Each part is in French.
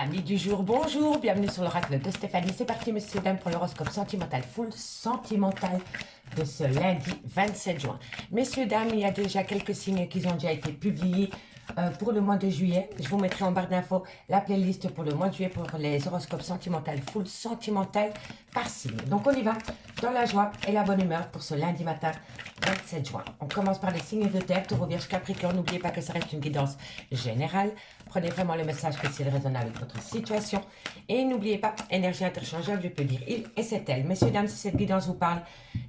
Amis du jour, bonjour, bienvenue sur l'oracle de Stéphanie. C'est parti, messieurs, dames, pour l'horoscope sentimental, full sentimental de ce lundi 27 juin. Messieurs, dames, il y a déjà quelques signes qui ont déjà été publiés pour le mois de juillet. Je vous mettrai en barre d'infos la playlist pour le mois de juillet pour les horoscopes sentimental, full sentimental par signe. Donc, on y va dans la joie et la bonne humeur pour ce lundi matin 27 juin. On commence par les signes de terre, Taureau, Vierge, Capricorne. N'oubliez pas que ça reste une guidance générale. Prenez vraiment le message que s'il résonne avec votre situation. Et n'oubliez pas, énergie interchangeable, je peux dire il et c'est elle. Messieurs, dames, si cette guidance vous parle,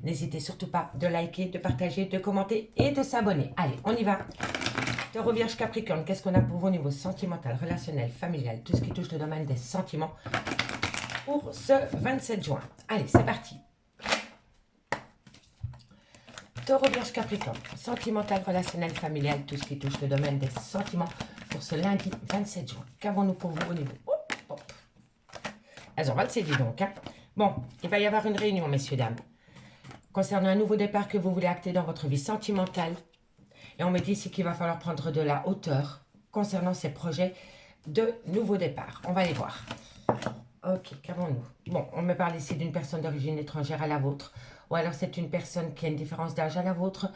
n'hésitez surtout pas de liker, de partager, de commenter et de s'abonner. Allez, on y va. Taureau, Vierge, Capricorne, qu'est-ce qu'on a pour vous au niveau sentimental, relationnel, familial, tout ce qui touche le domaine des sentiments pour ce 27 juin. Allez, c'est parti. Taureau, Vierge, Capricorne, sentimental, relationnel, familial, tout ce qui touche le domaine des sentiments pour ce lundi 27 juin. Qu'avons-nous pour vous au niveau? Elles ont 27, dis donc. Hein. Bon, il va y avoir une réunion, messieurs, dames, concernant un nouveau départ que vous voulez acter dans votre vie sentimentale. Et on me dit ici qu'il va falloir prendre de la hauteur concernant ces projets de nouveau départ. On va les voir. Ok, qu'avons-nous? Bon, on me parle ici d'une personne d'origine étrangère à la vôtre. Ou alors c'est une personne qui a une différence d'âge à la vôtre.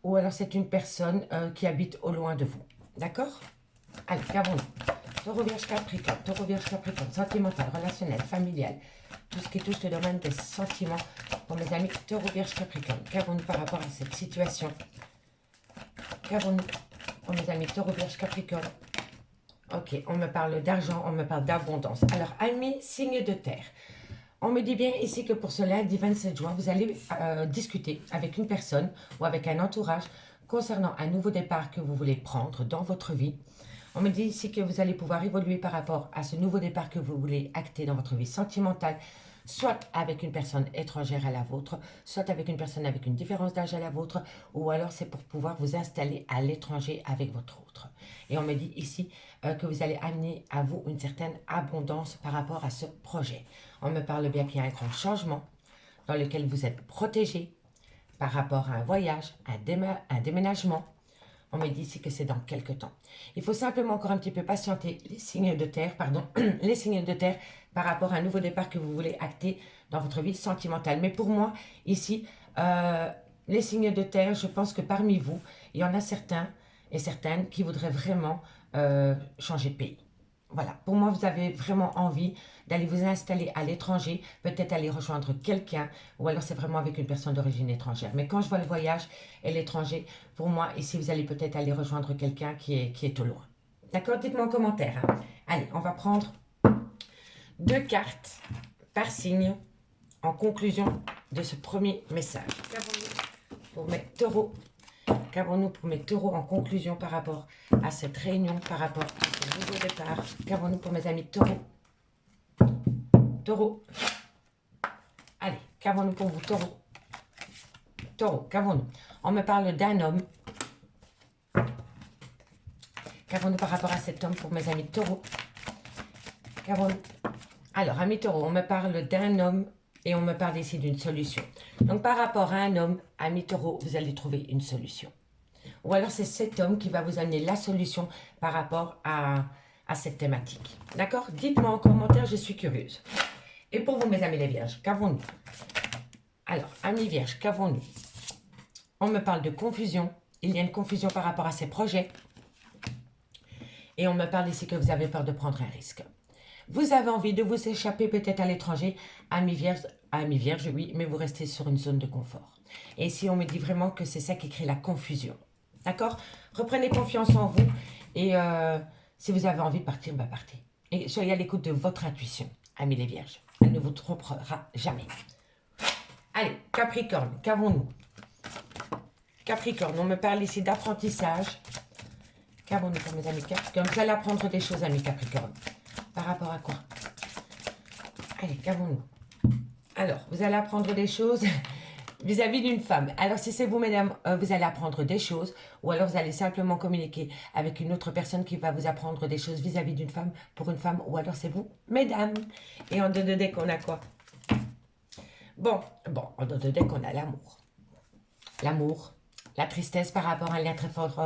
Ou alors c'est une personne qui habite au loin de vous. D'accord? Allez, qu'avons-nous? Taureau, Vierge, Capricorne, sentimental, relationnel, familial. Tout ce qui touche le domaine des sentiments pour mes amis Taureau, Vierge, Capricorne. Qu'avons-nous par rapport à cette situation? Qu'avons-nous pour mes amis Taureau, Vierge, Capricorne? Ok, on me parle d'argent, on me parle d'abondance. Alors, amis, signe de terre. On me dit bien ici que pour ce lundi 27 juin, vous allez discuter avec une personne ou avec un entourage concernant un nouveau départ que vous voulez prendre dans votre vie. On me dit ici que vous allez pouvoir évoluer par rapport à ce nouveau départ que vous voulez acter dans votre vie sentimentale, soit avec une personne étrangère à la vôtre, soit avec une personne avec une différence d'âge à la vôtre, ou alors c'est pour pouvoir vous installer à l'étranger avec votre autre. Et on me dit ici que vous allez amener à vous une certaine abondance par rapport à ce projet. On me parle bien qu'il y a un grand changement dans lequel vous êtes protégé par rapport à un voyage, un déménagement. On me dit ici que c'est dans quelques temps. Il faut simplement encore un petit peu patienter les signes de terre, les signes de terre par rapport à un nouveau départ que vous voulez acter dans votre vie sentimentale. Mais pour moi, ici, les signes de terre, je pense que parmi vous, il y en a certains et certaines qui voudraient vraiment changer de pays. Voilà, pour moi, vous avez vraiment envie d'aller vous installer à l'étranger, peut-être aller rejoindre quelqu'un, ou alors c'est vraiment avec une personne d'origine étrangère. Mais quand je vois le voyage et l'étranger, pour moi, ici, vous allez peut-être aller rejoindre quelqu'un qui est au loin. D'accord? Dites-moi en commentaire. Hein. Allez, on va prendre 2 cartes par signe en conclusion de ce premier message. Qu'avons-nous pour mes taureaux? Qu'avons-nous pour mes taureaux en conclusion par rapport à cette réunion, par rapport à ce nouveau départ? Qu'avons-nous pour mes amis taureaux? Taureau. Allez, qu'avons-nous pour vous, taureau? Taureau, qu'avons-nous? On me parle d'un homme. Qu'avons-nous par rapport à cet homme pour mes amis taureaux? Qu'avons-nous? Alors, amis taureaux, on me parle d'un homme et on me parle ici d'une solution. Donc, par rapport à un homme, amis taureaux, vous allez trouver une solution. Ou alors, c'est cet homme qui va vous amener la solution par rapport à cette thématique. D'accord? Dites-moi en commentaire, je suis curieuse. Et pour vous, mes amis les vierges, qu'avons-nous? Alors, amis vierges, qu'avons-nous? On me parle de confusion. Il y a une confusion par rapport à ces projets. Et on me parle ici que vous avez peur de prendre un risque. Vous avez envie de vous échapper peut-être à l'étranger, amis vierges, oui, mais vous restez sur une zone de confort. Et ici, on me dit vraiment que c'est ça qui crée la confusion. D'accord? Reprenez confiance en vous et si vous avez envie de partir, bah partez. Et soyez à l'écoute de votre intuition, amis les vierges. Elle ne vous trompera jamais. Allez, Capricorne, qu'avons-nous? Capricorne, on me parle ici d'apprentissage. Qu'avons-nous pour mes amis Capricorne? Vous allez apprendre des choses, amis Capricorne. Par rapport à quoi? Allez, qu'avons-nous? Alors, vous allez apprendre des choses vis-à-vis d'une femme. Alors, si c'est vous, mesdames, vous allez apprendre des choses. Ou alors, vous allez simplement communiquer avec une autre personne qui va vous apprendre des choses vis-à-vis d'une femme, pour une femme. Ou alors, c'est vous, mesdames. Et en deux de deck, on a quoi? Bon, en deux de deck, on a l'amour. L'amour, la tristesse par rapport à un lien très fort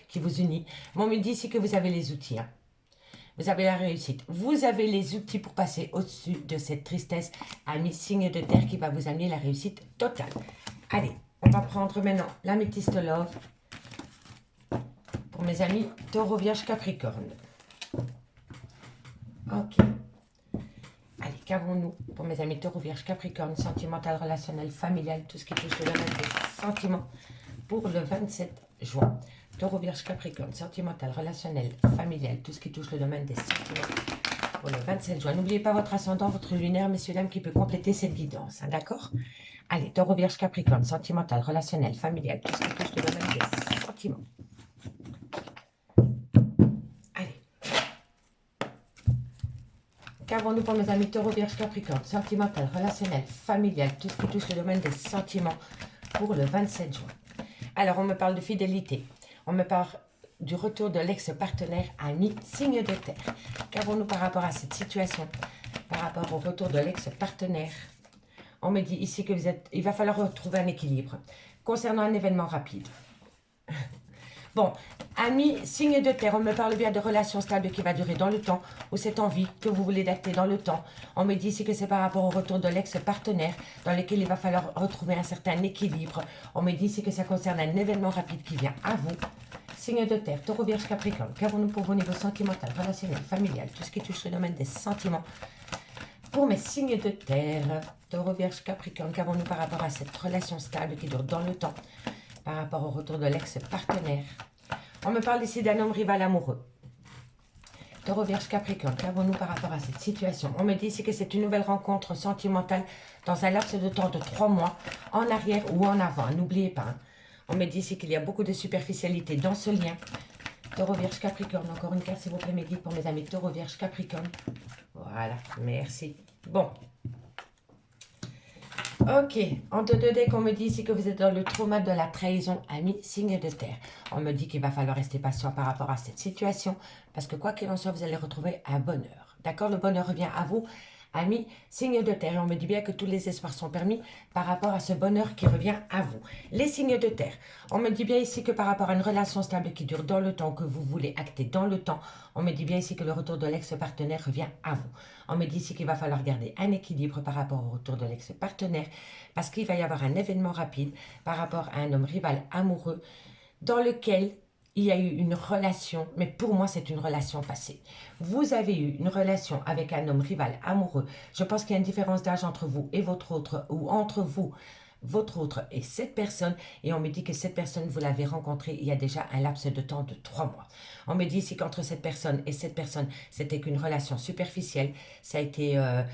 qui vous unit. Bon, on me dit ici que vous avez les outils. Hein. Vous avez la réussite. Vous avez les outils pour passer au-dessus de cette tristesse. Ami signe de terre qui va vous amener la réussite totale. Allez, on va prendre maintenant l'améthyste love pour mes amis Taureau, Vierge, Capricorne. Ok. Allez, qu'avons-nous pour mes amis Taureau, Vierge, Capricorne, sentimental, relationnel, familial, tout ce qui touche le domaine des sentiments pour le 27 juin. Taureau, Vierge, Capricorne, sentimental, relationnel, familial, tout ce qui touche le domaine des sentiments pour le 27 juin. N'oubliez pas votre ascendant, votre lunaire, messieurs, dames, qui peut compléter cette guidance, hein, d'accord? Allez, Taureau, Vierge, Capricorne, sentimental, relationnel, familial, tout ce qui touche le domaine des sentiments. Allez. Qu'avons-nous pour mes amis Taureau, Vierge, Capricorne, sentimental, relationnel, familial, tout ce qui touche le domaine des sentiments pour le 27 juin. Alors, on me parle de fidélité. On me parle du retour de l'ex-partenaire ami signe de terre. Qu'avons-nous par rapport à cette situation? Par rapport au retour de l'ex-partenaire, on me dit ici que il va falloir retrouver un équilibre concernant un événement rapide. Bon, ami signe de terre, on me parle bien de relations stables qui va durer dans le temps, ou cette envie que vous voulez d'acter dans le temps. On me dit ici que c'est par rapport au retour de l'ex-partenaire, dans lequel il va falloir retrouver un certain équilibre. On me dit ici que ça concerne un événement rapide qui vient à vous. Signe de terre, Taureau, Vierge, Capricorne, qu'avons-nous pour vos niveaux sentimental, relationnel, familial, tout ce qui touche le domaine des sentiments. Pour mes signes de terre, Taureau, Vierge, Capricorne, qu'avons-nous par rapport à cette relation stable qui dure dans le temps, par rapport au retour de l'ex-partenaire. On me parle ici d'un homme rival amoureux. Taureau, Vierge, Capricorne, qu'avons-nous par rapport à cette situation? On me dit ici que c'est une nouvelle rencontre sentimentale dans un laps de temps de 3 mois, en arrière ou en avant. N'oubliez pas. Hein. On me dit ici qu'il y a beaucoup de superficialité dans ce lien. Taureau, Vierge, Capricorne, encore une carte s'il vous plaît, mes guides pour mes amis Taureau, Vierge, Capricorne. Voilà, merci. Bon. Ok, en 2 decks, on me dit ici que vous êtes dans le trauma de la trahison, ami signe de terre. On me dit qu'il va falloir rester patient par rapport à cette situation, parce que quoi qu'il en soit, vous allez retrouver un bonheur. D'accord? Le bonheur revient à vous, ami signe de terre. Et on me dit bien que tous les espoirs sont permis par rapport à ce bonheur qui revient à vous. Les signes de terre. On me dit bien ici que par rapport à une relation stable qui dure dans le temps, que vous voulez acter dans le temps, on me dit bien ici que le retour de l'ex-partenaire revient à vous. On me dit ici qu'il va falloir garder un équilibre par rapport au retour de l'ex-partenaire, parce qu'il va y avoir un événement rapide par rapport à un homme rival amoureux dans lequel il y a eu une relation, mais pour moi c'est une relation passée. Vous avez eu une relation avec un homme rival amoureux. Je pense qu'il y a une différence d'âge entre vous et votre autre, ou entre vous, votre autre et cette personne, et on me dit que cette personne, vous l'avez rencontrée il y a déjà un laps de temps de 3 mois. On me dit ici qu'entre cette personne et cette personne, c'était qu'une relation superficielle, ça a été un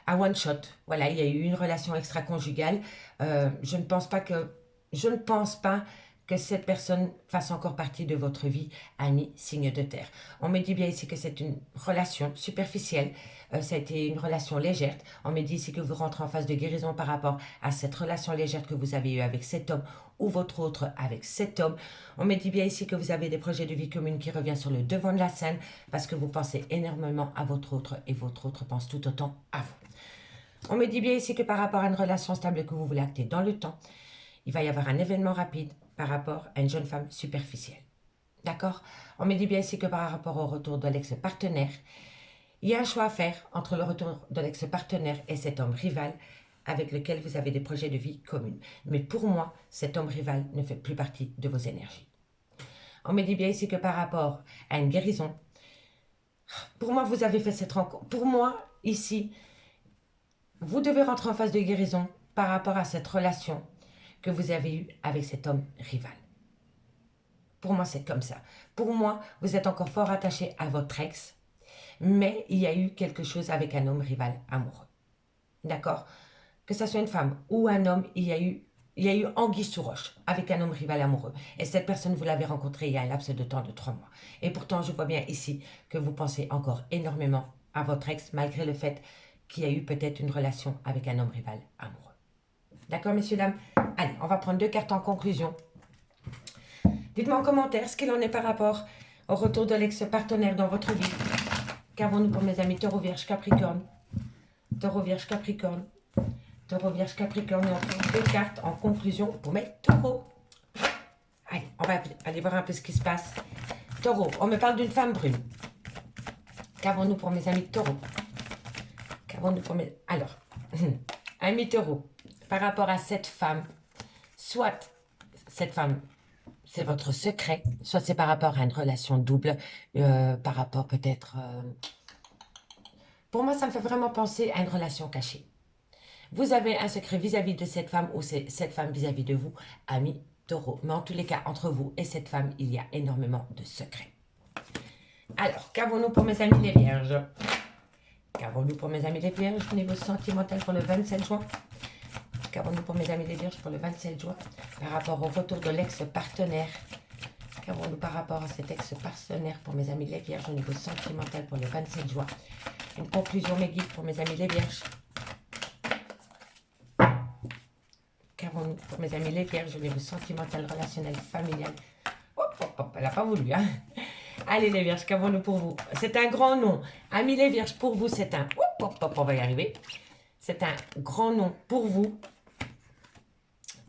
one shot, voilà, il y a eu une relation extra-conjugale. Je ne pense pas que cette personne fasse encore partie de votre vie, ami signe de terre. On me dit bien ici que c'est une relation superficielle, ça a été une relation légère. On me dit ici que vous rentrez en phase de guérison par rapport à cette relation légère que vous avez eue avec cet homme ou votre autre avec cet homme. On me dit bien ici que vous avez des projets de vie commune qui reviennent sur le devant de la scène parce que vous pensez énormément à votre autre et votre autre pense tout autant à vous. On me dit bien ici que par rapport à une relation stable que vous voulez acter dans le temps, il va y avoir un événement rapide par rapport à une jeune femme superficielle. D'accord? On me dit bien ici que par rapport au retour de l'ex-partenaire, il y a un choix à faire entre le retour de l'ex-partenaire et cet homme rival avec lequel vous avez des projets de vie communs. Mais pour moi, cet homme rival ne fait plus partie de vos énergies. On me dit bien ici que par rapport à une guérison, pour moi, vous avez fait cette rencontre. Pour moi, ici, vous devez rentrer en phase de guérison par rapport à cette relation que vous avez eue avec cet homme rival. Pour moi, c'est comme ça. Pour moi, vous êtes encore fort attaché à votre ex, mais il y a eu quelque chose avec un homme rival amoureux. D'accord? Que ce soit une femme ou un homme, il y a eu anguille sous roche avec un homme rival amoureux. Et cette personne, vous l'avez rencontrée il y a un laps de temps de 3 mois. Et pourtant, je vois bien ici que vous pensez encore énormément à votre ex, malgré le fait qu'il y a eu peut-être une relation avec un homme rival amoureux. D'accord, messieurs, dames? Allez, on va prendre 2 cartes en conclusion. Dites-moi en commentaire ce qu'il en est par rapport au retour de l'ex-partenaire dans votre vie. Qu'avons-nous pour mes amis Taureau, Vierge, Capricorne? Taureau, Vierge, Capricorne. Taureau, Vierge, Capricorne. Et on prend 2 cartes en conclusion pour mes taureaux. Allez, on va aller voir un peu ce qui se passe. Taureau, on me parle d'une femme brune. Qu'avons-nous pour mes amis taureaux? Qu'avons-nous pour mes... Alors, amis taureaux, par rapport à cette femme, soit cette femme, c'est votre secret, soit c'est par rapport à une relation double, par rapport peut-être... Pour moi, ça me fait vraiment penser à une relation cachée. Vous avez un secret vis-à-vis de cette femme ou c'est cette femme vis-à-vis de vous, amis taureaux. Mais en tous les cas, entre vous et cette femme, il y a énormément de secrets. Alors, qu'avons-nous pour mes amis les vierges? Qu'avons-nous pour mes amis les vierges au niveau sentimental pour le 27 juin? Qu'avons-nous pour mes amis les vierges pour le 27 juin par rapport au retour de l'ex-partenaire? Qu'avons-nous par rapport à cet ex-partenaire pour mes amis les vierges au niveau sentimental pour le 27 juin? Une conclusion, mes guides, pour mes amis les vierges. Qu'avons-nous pour mes amis les vierges au niveau sentimental, relationnel, familial? Hop, hop, hop, elle n'a pas voulu, hein. Allez les vierges, qu'avons-nous pour vous? C'est un grand nom. Amis les vierges, pour vous, c'est un... Hop, hop, hop, on va y arriver. C'est un grand nom pour vous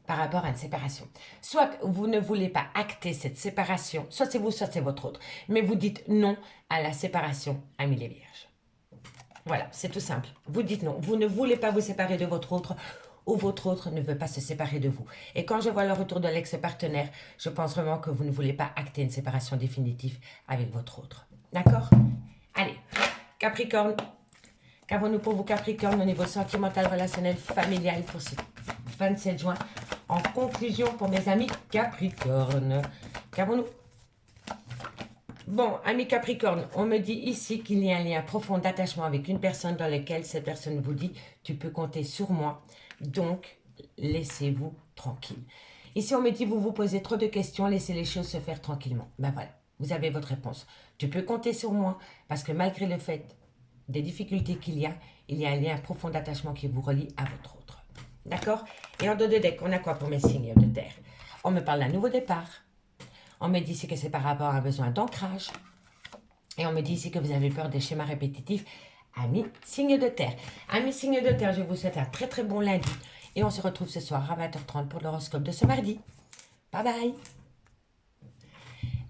par rapport à une séparation. Soit vous ne voulez pas acter cette séparation, soit c'est vous, soit c'est votre autre. Mais vous dites non à la séparation, amis les vierges. Voilà, c'est tout simple. Vous dites non. Vous ne voulez pas vous séparer de votre autre ou votre autre ne veut pas se séparer de vous. Et quand je vois le retour de l'ex-partenaire, je pense vraiment que vous ne voulez pas acter une séparation définitive avec votre autre. D'accord? Allez, Capricorne. Qu'avons-nous pour vous, Capricorne, au niveau sentimental, relationnel, familial pour ce 27 juin? En conclusion, pour mes amis Capricorne, qu'avons-nous? Bon, amis Capricorne, on me dit ici qu'il y a un lien profond d'attachement avec une personne dans laquelle cette personne vous dit « tu peux compter sur moi ». Donc, laissez-vous tranquille. Ici, on me dit, vous vous posez trop de questions, laissez les choses se faire tranquillement. Ben voilà, vous avez votre réponse. Tu peux compter sur moi parce que malgré le fait des difficultés qu'il y a un lien profond d'attachement qui vous relie à votre autre. D'accord? Et en dos de deck, on a quoi pour mes signes de terre? On me parle d'un nouveau départ. On me dit ici que c'est par rapport à un besoin d'ancrage. Et on me dit ici que vous avez peur des schémas répétitifs. Amis, signe de terre. Amis, signe de terre, je vous souhaite un très très bon lundi. Et on se retrouve ce soir à 20h30 pour l'horoscope de ce mardi. Bye bye.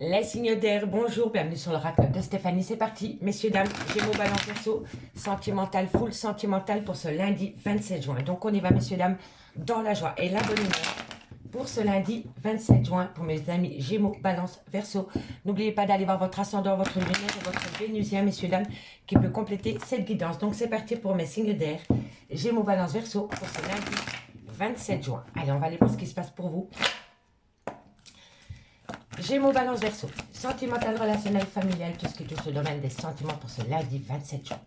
Les signes d'air, bonjour, bienvenue sur l'oracle de Stéphanie. C'est parti, messieurs, dames, Gémeaux, Balance, Verseau, sentimental, full sentimental pour ce lundi 27 juin. Donc on y va, messieurs, dames, dans la joie et la bonne humeur. Pour ce lundi 27 juin, pour mes amis Gémeaux, Balance, Verseau, n'oubliez pas d'aller voir votre ascendant, votre lunaire et votre vénusien, messieurs, dames, qui peut compléter cette guidance. Donc c'est parti pour mes signes d'air, Gémeaux, Balance, Verseau, pour ce lundi 27 juin. Allez, on va aller voir ce qui se passe pour vous. Gémeaux, Balance, Verseau, sentimental, relationnel, familial, tout ce qui touche le domaine des sentiments pour ce lundi 27 juin.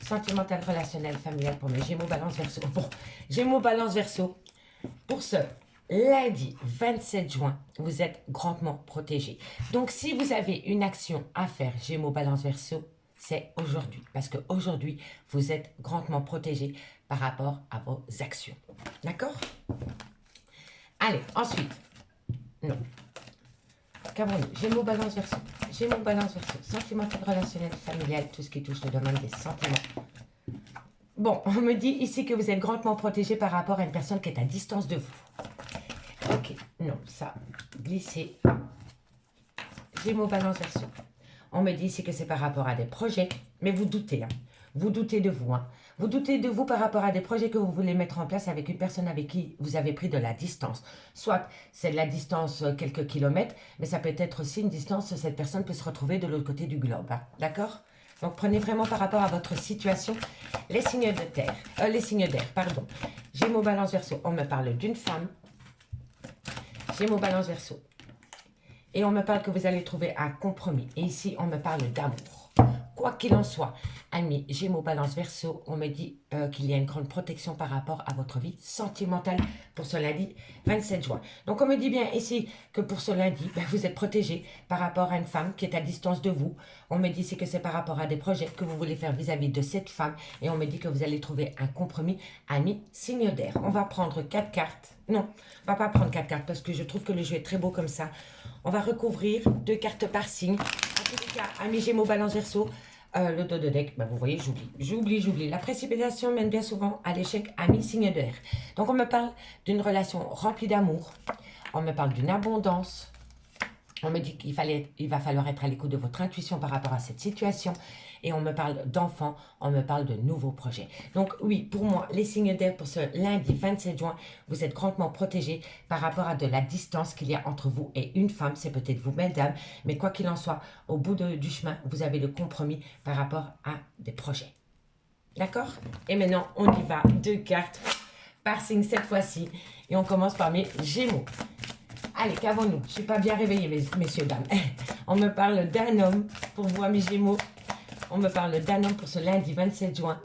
Sentimental, relationnel, familial pour mes Gémeaux, Balance, Verseau. Bon, Gémeaux, Balance, Verseau, pour ce lundi 27 juin, vous êtes grandement protégés. Donc, si vous avez une action à faire, Gémeaux, Balance, Verseau, c'est aujourd'hui. Parce qu'aujourd'hui, vous êtes grandement protégés par rapport à vos actions. D'accord? Allez, ensuite. Non. Qu'avons-nous? Gémeaux, Balance, Verseau. Gémeaux, Balance, Verseau. Sentimental, relationnel, familial, tout ce qui touche le domaine des sentiments. Bon, on me dit ici que vous êtes grandement protégés par rapport à une personne qui est à distance de vous. Ok, non, ça, glissez. Gémeaux, Balance, Verseau. On me dit ici que c'est par rapport à des projets, mais vous doutez, hein. Vous doutez de vous, hein. Vous doutez de vous par rapport à des projets que vous voulez mettre en place avec une personne avec qui vous avez pris de la distance. Soit c'est de la distance quelques kilomètres, mais ça peut être aussi une distance, cette personne peut se retrouver de l'autre côté du globe, hein. D'accord? Donc prenez vraiment par rapport à votre situation les signes de terre, les signes d'air, pardon. Gémeaux, Balance, Verseau, on me parle d'une femme. Gémeaux, Balance, Verseau. Et on me parle que vous allez trouver un compromis. Et ici, on me parle d'amour. Quoi qu'il en soit, amis Gémeaux, Balance, Verseau, on me dit qu'il y a une grande protection par rapport à votre vie sentimentale pour ce lundi 27 juin. Donc on me dit bien ici que pour ce lundi, vous êtes protégé par rapport à une femme qui est à distance de vous. On me dit ici que c'est par rapport à des projets que vous voulez faire vis-à-vis de cette femme. Et on me dit que vous allez trouver un compromis, amis signe d'air. On va prendre 4 cartes. Non, on va pas prendre 4 cartes parce que je trouve que le jeu est très beau comme ça. On va recouvrir 2 cartes par signe. En tous les cas, amis Gémeaux, Balance, Verseau, le dos de deck, vous voyez, j'oublie. La précipitation mène bien souvent à l'échec, amis signe d'air. Donc on me parle d'une relation remplie d'amour. On me parle d'une abondance. On me dit qu'il va falloir être à l'écoute de votre intuition par rapport à cette situation. et on me parle d'enfants, on me parle de nouveaux projets. Donc oui, pour moi, les signes d'air pour ce lundi 27 juin, vous êtes grandement protégés par rapport à de la distance qu'il y a entre vous et une femme, c'est peut-être vous, mesdames, mais quoi qu'il en soit, au bout du chemin, vous avez le compromis par rapport à des projets. D'accord? Et maintenant, on y va, 2 cartes par signe cette fois-ci, et on commence par mes Gémeaux. Allez, qu'avons-nous? Je ne suis pas bien réveillée, messieurs, dames. On me parle d'un homme pour vous, mes Gémeaux. On me parle d'un homme pour ce lundi 27 juin.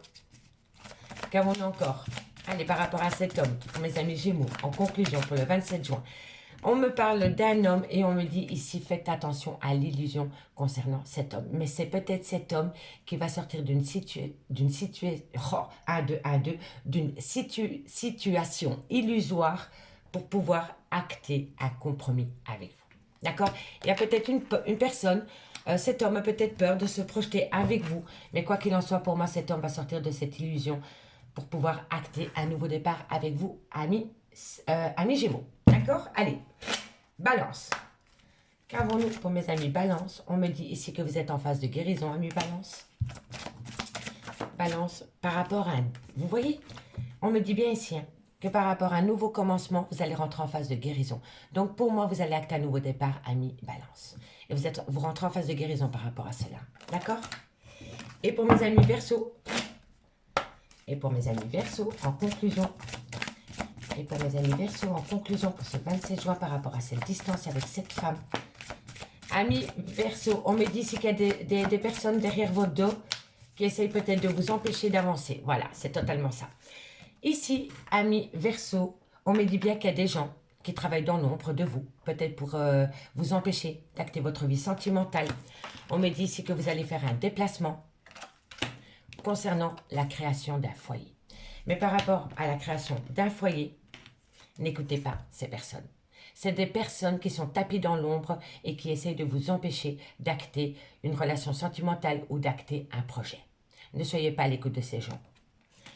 Qu'avons-nous encore? Allez, par rapport à cet homme, pour mes amis Gémeaux, en conclusion, pour le 27 juin. On me parle d'un homme et on me dit ici, faites attention à l'illusion concernant cet homme. Mais c'est peut-être cet homme qui va sortir d'une situation illusoire pour pouvoir acter un compromis avec vous. D'accord? Il y a peut-être une personne, cet homme a peut-être peur de se projeter avec vous. Mais quoi qu'il en soit, pour moi, cet homme va sortir de cette illusion pour pouvoir acter un nouveau départ avec vous, amis Gémeaux. D'accord? Allez, Balance. Qu'avons-nous pour mes amis Balance? On me dit ici que vous êtes en phase de guérison, amis Balance. Balance, par rapport à vous voyez, on me dit bien ici que par rapport à un nouveau commencement, vous allez rentrer en phase de guérison. Donc pour moi, vous allez acter un nouveau départ, amis Balance. Et vous rentrez en phase de guérison par rapport à cela. D'accord? Et pour mes amis Verseau. Et pour mes amis Verseau, en conclusion. Et pour mes amis Verseau, en conclusion, pour ce 27 juin, par rapport à cette distance avec cette femme. Amis Verseau, on me dit ici qu'il y a des personnes derrière votre dos qui essayent peut-être de vous empêcher d'avancer. Voilà, c'est totalement ça. Ici, amis Verseau, on me dit bien qu'il y a des gens qui travaillent dans l'ombre de vous, peut-être pour vous empêcher d'acter votre vie sentimentale. On me dit ici que vous allez faire un déplacement concernant la création d'un foyer. Mais par rapport à la création d'un foyer, n'écoutez pas ces personnes. C'est des personnes qui sont tapées dans l'ombre et qui essayent de vous empêcher d'acter une relation sentimentale ou d'acter un projet. Ne soyez pas à l'écoute de ces gens.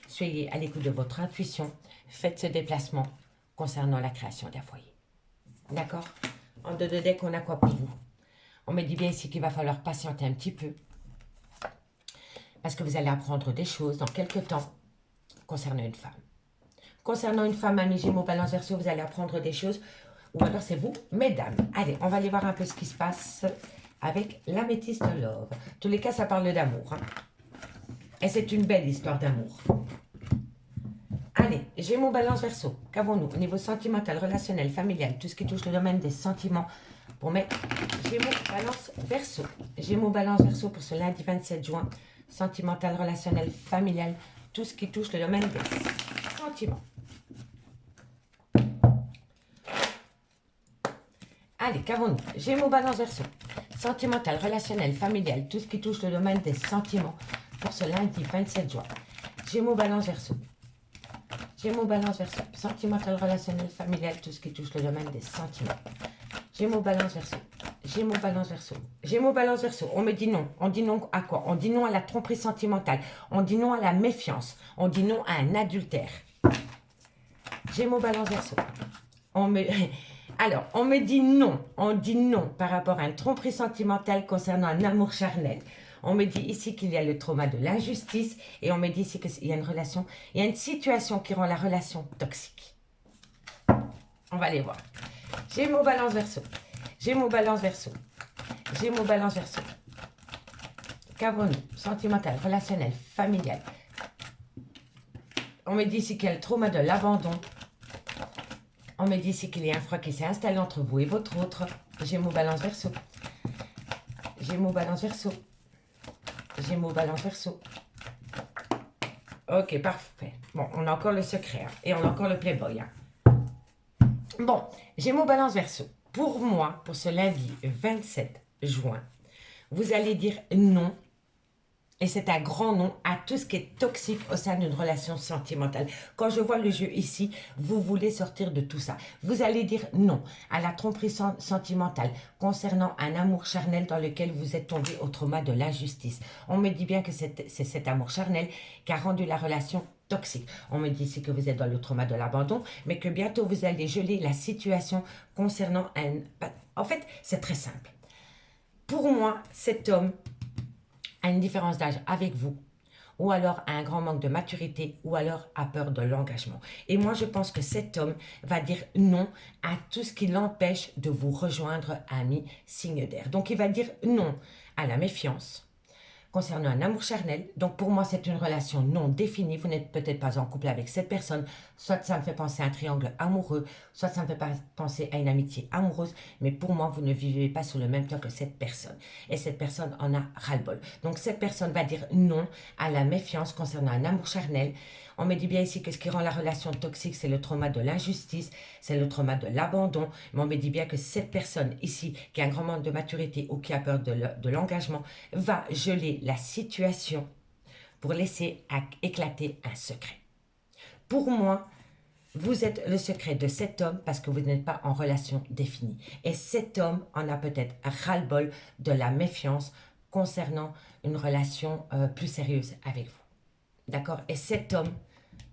Soyez à l'écoute de votre intuition. Faites ce déplacement concernant la création d'un foyer. D'accord? En deux de deck, on a quoi pour vous? On me dit bien ici qu'il va falloir patienter un petit peu. Parce que vous allez apprendre des choses dans quelques temps concernant une femme. Concernant une femme, amis Gémeaux, Balance, Verseau, vous allez apprendre des choses. Ou alors c'est vous, mesdames. Allez, on va aller voir un peu ce qui se passe avec l'améthyste love. En tous les cas, ça parle d'amour. Hein. Et c'est une belle histoire d'amour. Allez, Gémeaux, Balance, Verseau. Qu'avons-nous au niveau sentimental, relationnel, familial, tout ce qui touche le domaine des sentiments pour mes Gémeaux, Balance, Verseau. Gémeaux, Balance, Verseau pour ce lundi 27 juin. Sentimental, relationnel, familial, tout ce qui touche le domaine des sentiments. Allez, qu'avons-nous? Gémeaux, Balance, Verseau. Sentimental, relationnel, familial, tout ce qui touche le domaine des sentiments pour ce lundi 27 juin. Gémeaux, Balance, Verseau. Gémeaux, Balance, Verseau. Sentimental, relationnel, familial, tout ce qui touche le domaine des sentiments. Gémeaux, Balance, Verseau. Gémeaux, Balance, Verseau. Gémeaux, Balance, Verseau. On me dit non. On dit non à quoi? On dit non à la tromperie sentimentale. On dit non à la méfiance. On dit non à un adultère. Gémeaux, Balance, Verseau. Alors, on me dit non. On dit non par rapport à une tromperie sentimentale concernant un amour charnel. On me dit ici qu'il y a le trauma de l'injustice et on me dit ici qu'il y a une relation, il y a une situation qui rend la relation toxique. On va aller voir. Gémeaux, Balance, Verseau. Gémeaux, Balance, Verseau. Gémeaux, Balance, Verseau. Qu'avons-nous? Sentimental, relationnel, familial. On me dit ici qu'il y a le trauma de l'abandon. On me dit ici qu'il y a un froid qui s'est installé entre vous et votre autre. Gémeaux, Balance, Verseau. Gémeaux, Balance, Verseau. Gémeaux, Balance, Verseau. Ok, parfait. Bon, on a encore le secret. Hein, et on a encore le playboy. Hein. Bon, Gémeaux, Balance, Verseau. Pour moi, pour ce lundi 27 juin, vous allez dire non. Et c'est un grand non à tout ce qui est toxique au sein d'une relation sentimentale. Quand je vois le jeu ici, vous voulez sortir de tout ça. Vous allez dire non à la tromperie sentimentale concernant un amour charnel dans lequel vous êtes tombé au trauma de l'injustice. On me dit bien que c'est cet amour charnel qui a rendu la relation toxique. On me dit ici que vous êtes dans le trauma de l'abandon, mais que bientôt vous allez geler la situation concernant un... En fait, c'est très simple. Pour moi, cet homme... a une différence d'âge avec vous, ou alors a un grand manque de maturité, ou alors a peur de l'engagement. Et moi, je pense que cet homme va dire non à tout ce qui l'empêche de vous rejoindre, ami signe d'air. Donc, il va dire non à la méfiance, concernant un amour charnel. Donc pour moi, c'est une relation non définie. Vous n'êtes peut-être pas en couple avec cette personne. Soit ça me fait penser à un triangle amoureux, soit ça me fait penser à une amitié amoureuse. Mais pour moi, vous ne vivez pas sous le même toit que cette personne. Et cette personne en a ras-le-bol. Donc cette personne va dire non à la méfiance concernant un amour charnel. On me dit bien ici que ce qui rend la relation toxique, c'est le trauma de l'injustice, c'est le trauma de l'abandon. Mais on me dit bien que cette personne ici, qui a un grand manque de maturité ou qui a peur de l'engagement, va geler la situation pour laisser éclater un secret. Pour moi, vous êtes le secret de cet homme parce que vous n'êtes pas en relation définie. Et cet homme en a peut-être ras-le-bol de la méfiance concernant une relation plus sérieuse avec vous. D'accord? Et cet homme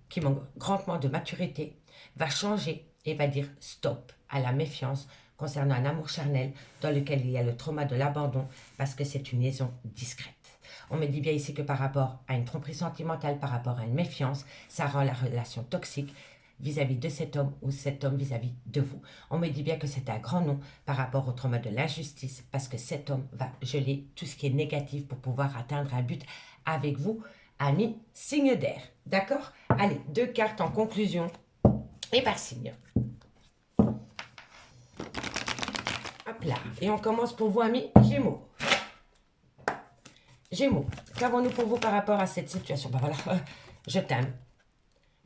qui manque grandement de maturité va changer et va dire stop à la méfiance concernant un amour charnel dans lequel il y a le trauma de l'abandon parce que c'est une liaison discrète. On me dit bien ici que par rapport à une tromperie sentimentale, par rapport à une méfiance, ça rend la relation toxique vis-à-vis de cet homme ou cet homme vis-à-vis de vous. On me dit bien que c'est un grand non par rapport au trauma de l'injustice parce que cet homme va geler tout ce qui est négatif pour pouvoir atteindre un but avec vous, ami signe d'air. D'accord? Allez, 2 cartes en conclusion et par signe. Hop là. Et on commence pour vous, amis Gémeaux. Gémeaux, qu'avons-nous pour vous par rapport à cette situation? Ben voilà, je t'aime.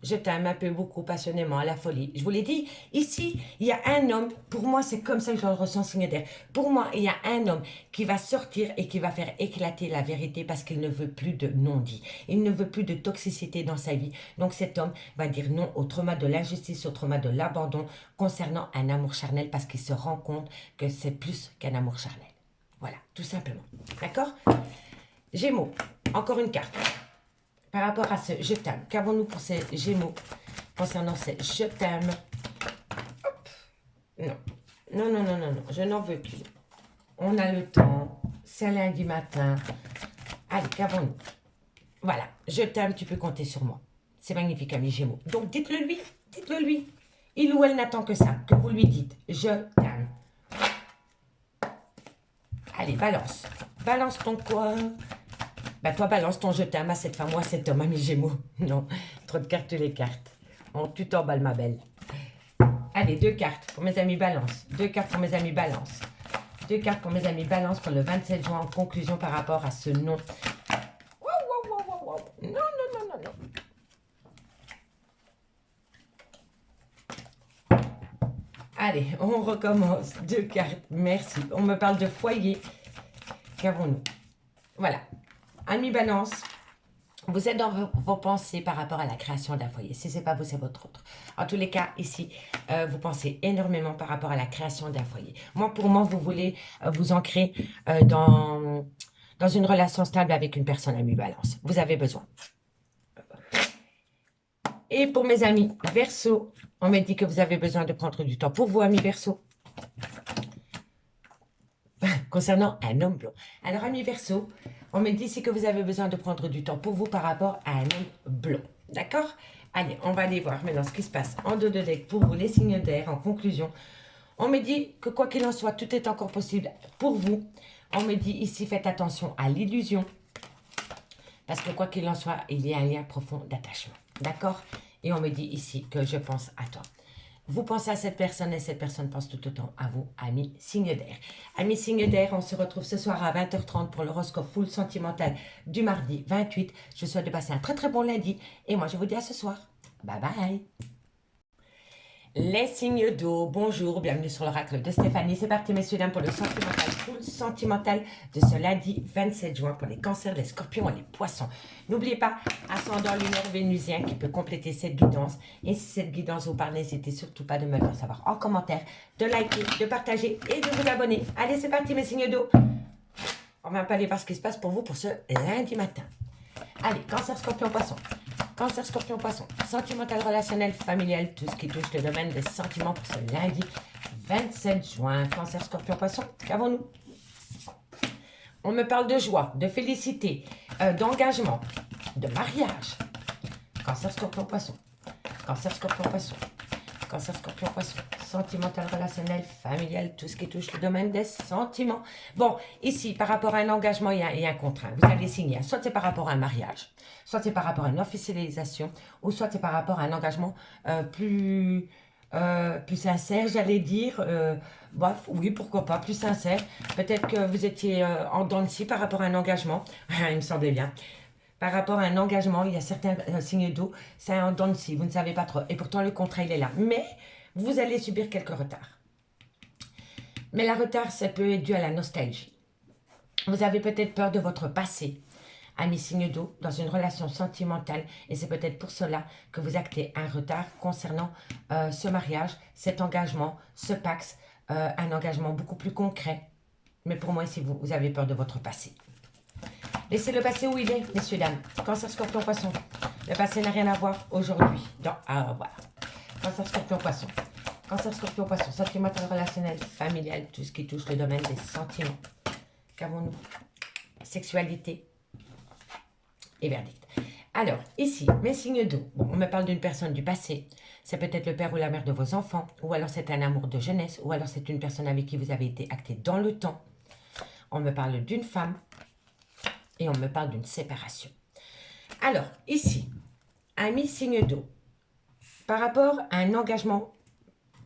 Je t'aime un peu, beaucoup, passionnément, à la folie. Je vous l'ai dit, ici, il y a un homme, pour moi, c'est comme ça que je le ressens, signe d'air. Pour moi, il y a un homme qui va sortir et qui va faire éclater la vérité parce qu'il ne veut plus de non-dit. Il ne veut plus de toxicité dans sa vie. Donc cet homme va dire non au trauma de l'injustice, au trauma de l'abandon concernant un amour charnel parce qu'il se rend compte que c'est plus qu'un amour charnel. Voilà, tout simplement. D'accord? Gémeaux, encore une carte. Par rapport à ce je t'aime, qu'avons-nous pour ces Gémeaux concernant ces je t'aime? Non, non, non, non, non, non, je n'en veux plus. On a le temps, c'est lundi matin. Allez, qu'avons-nous? Voilà, je t'aime, tu peux compter sur moi. C'est magnifique, ami Gémeaux. Donc dites-le lui, dites-le lui. Il ou elle n'attend que ça, que vous lui dites je t'aime. Allez, balance. Balance ton quoi? Bah toi, balance ton je t'aime à cette femme ou à cet homme, ami Gémeaux. Non, trop de cartes, les cartes. Oh, tu t'emballes, ma belle. Allez, 2 cartes pour mes amis balance. 2 cartes pour mes amis balance. 2 cartes pour mes amis balance pour le 27 juin en conclusion par rapport à ce nom. Non, non, non, non, non. Allez, on recommence. 2 cartes, merci. On me parle de foyer. Qu'avons-nous? Voilà. Ami balance, vous êtes dans vos pensées par rapport à la création d'un foyer. Si ce n'est pas vous, c'est votre autre. En tous les cas, ici, vous pensez énormément par rapport à la création d'un foyer. Moi, pour moi, vous voulez vous ancrer dans une relation stable avec une personne, ami balance. Vous avez besoin. Et pour mes amis Verseau, on me dit que vous avez besoin de prendre du temps. Pour vous, amis Verseau, concernant un homme blond. Alors, amis Verseau, on me dit ici que vous avez besoin de prendre du temps pour vous par rapport à un homme blond. D'accord? Allez, on va aller voir maintenant ce qui se passe en dos de deck pour vous, les signes d'air. En conclusion, on me dit que quoi qu'il en soit, tout est encore possible pour vous. On me dit ici, faites attention à l'illusion. Parce que quoi qu'il en soit, il y a un lien profond d'attachement. D'accord? Et on me dit ici que je pense à toi. Vous pensez à cette personne et cette personne pense tout autant à vous, amis signe d'air. Amis signe d'air, on se retrouve ce soir à 20h30 pour l'horoscope full sentimental du mardi 28. Je souhaite de passer un très très bon lundi. Et moi, je vous dis à ce soir. Bye bye. Les signes d'eau, bonjour, bienvenue sur l'oracle de Stéphanie. C'est parti, messieurs, dames, pour le sentimental, full sentimental de ce lundi 27 juin pour les cancers, les scorpions et les poissons. N'oubliez pas, ascendant lunaire vénusien qui peut compléter cette guidance. Et si cette guidance vous parle, n'hésitez surtout pas de me le faire savoir en commentaire, de liker, de partager et de vous abonner. Allez, c'est parti, mes signes d'eau. On va pas aller voir ce qui se passe pour vous pour ce lundi matin. Allez, cancer, scorpion, poisson. Cancer, scorpion, poisson. Sentimental, relationnel, familial, tout ce qui touche le domaine des sentiments pour ce lundi 27 juin. Cancer, squirpion, poisson, qu'avons-nous? On me parle de joie, de félicité, d'engagement, de mariage. Cancer, scorpion, poisson. Cancer, scorpion, poisson. Cancer, scorpion, poisson. Sentimental, relationnel, familial, tout ce qui touche le domaine des sentiments. Bon, ici, par rapport à un engagement et un contrat, vous allez signer. Soit c'est par rapport à un mariage, soit c'est par rapport à une officialisation, ou soit c'est par rapport à un engagement plus sincère, j'allais dire. Bref, oui, pourquoi pas, plus sincère. Peut-être que vous étiez en dents de scie par rapport à un engagement. Il me semblait bien. Par rapport à un engagement, il y a certains signes d'eau, c'est un dents de scie, vous ne savez pas trop. Et pourtant, le contrat, il est là. Mais vous allez subir quelques retards. Mais la retard, ça peut être dû à la nostalgie. Vous avez peut-être peur de votre passé, ami signe d'eau, dans une relation sentimentale. Et c'est peut-être pour cela que vous actez un retard concernant ce mariage, cet engagement, ce Pax, un engagement beaucoup plus concret. Mais pour moi, ici, vous avez peur de votre passé. Laissez le passé où il est, messieurs, dames. Cancer, scorpion, poisson. Le passé n'a rien à voir aujourd'hui. Voilà. Cancer, scorpion, poisson. Cancer, scorpion, poisson. Sentimental, relationnel, familial, tout ce qui touche le domaine des sentiments. Qu'avons-nous? Sexualité et verdict. Alors, ici, mes signes d'eau. Bon, on me parle d'une personne du passé. C'est peut-être le père ou la mère de vos enfants. Ou alors c'est un amour de jeunesse. Ou alors c'est une personne avec qui vous avez été acté dans le temps. On me parle d'une femme. Et on me parle d'une séparation. Alors, ici, ami signe d'eau. Par rapport à un engagement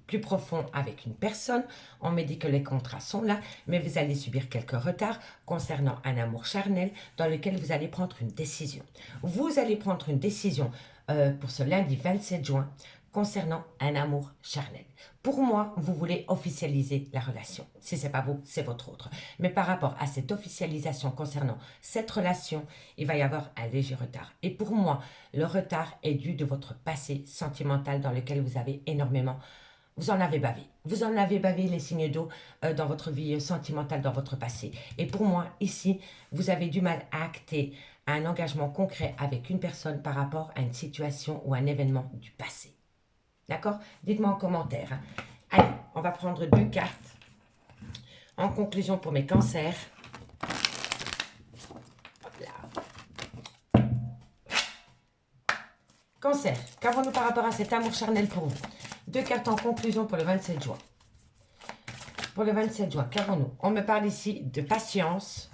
plus profond avec une personne, on me dit que les contrats sont là, mais vous allez subir quelques retards concernant un amour charnel dans lequel vous allez prendre une décision. Vous allez prendre une décision pour ce lundi 27 juin concernant un amour charnel. Pour moi, vous voulez officialiser la relation. Si ce n'est pas vous, c'est votre autre. Mais par rapport à cette officialisation concernant cette relation, il va y avoir un léger retard. Et pour moi, le retard est dû de votre passé sentimental dans lequel vous avez énormément... Vous en avez bavé. Vous en avez bavé les signes d'eau dans votre vie sentimentale, dans votre passé. Et pour moi, ici, vous avez du mal à acter un engagement concret avec une personne par rapport à une situation ou un événement du passé. D'accord? Dites-moi en commentaire. Hein. Allez, on va prendre 2 cartes. En conclusion pour mes cancers. Hop là. Cancer, qu'avons-nous par rapport à cet amour charnel pour vous? 2 cartes en conclusion pour le 27 juin. Pour le 27 juin, qu'avons-nous? On me parle ici de patience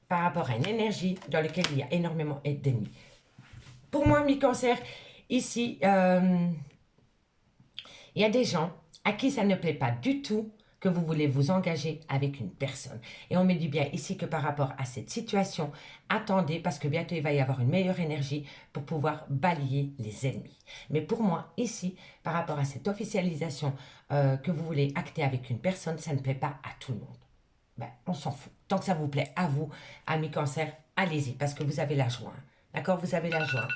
par rapport à une énergie dans laquelle il y a énormément d'ennemis. Pour moi, mi-cancer, ici, il y a des gens à qui ça ne plaît pas du tout que vous voulez vous engager avec une personne. Et on me dit bien ici que par rapport à cette situation, attendez parce que bientôt il va y avoir une meilleure énergie pour pouvoir balayer les ennemis. Mais pour moi, ici, par rapport à cette officialisation que vous voulez acter avec une personne, ça ne plaît pas à tout le monde. Ben, on s'en fout. Tant que ça vous plaît à vous, amis cancer, allez-y parce que vous avez la joie. D'accord? Vous avez la joie.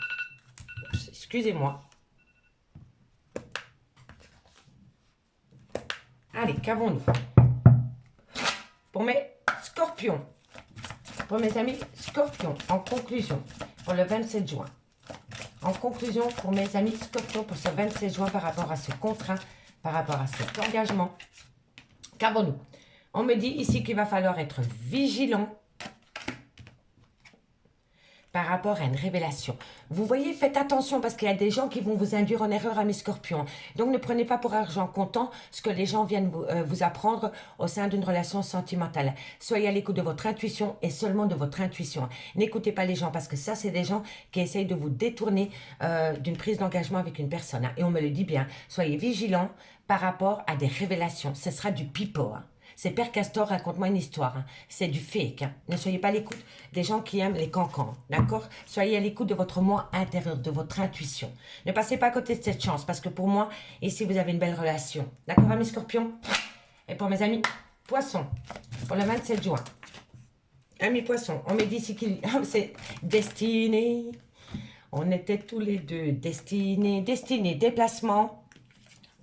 Excusez-moi. Allez, qu'avons-nous? Pour mes scorpions. Pour mes amis scorpions, en conclusion, pour le 27 juin. En conclusion, pour mes amis scorpions, pour ce 27 juin, par rapport à ce contrat, par rapport à cet engagement, qu'avons-nous? On me dit ici qu'il va falloir être vigilant par rapport à une révélation. Vous voyez, faites attention parce qu'il y a des gens qui vont vous induire en erreur à mes scorpions. Donc ne prenez pas pour argent comptant ce que les gens viennent vous apprendre au sein d'une relation sentimentale. Soyez à l'écoute de votre intuition et seulement de votre intuition. N'écoutez pas les gens parce que ça, c'est des gens qui essayent de vous détourner d'une prise d'engagement avec une personne. Hein. Et on me le dit bien, soyez vigilants par rapport à des révélations. Ce sera du pipeau. Hein. C'est Père Castor, raconte-moi une histoire. Hein. C'est du fake. Hein. Ne soyez pas à l'écoute des gens qui aiment les cancans. D'accord? Soyez à l'écoute de votre moi intérieur, de votre intuition. Ne passez pas à côté de cette chance parce que pour moi, ici, vous avez une belle relation. D'accord, mes scorpions? Et pour mes amis poissons, pour le 27 juin. Amis poissons, on me dit ici qu'il... c'est destiné. On était tous les deux destinés. Destinés, déplacement,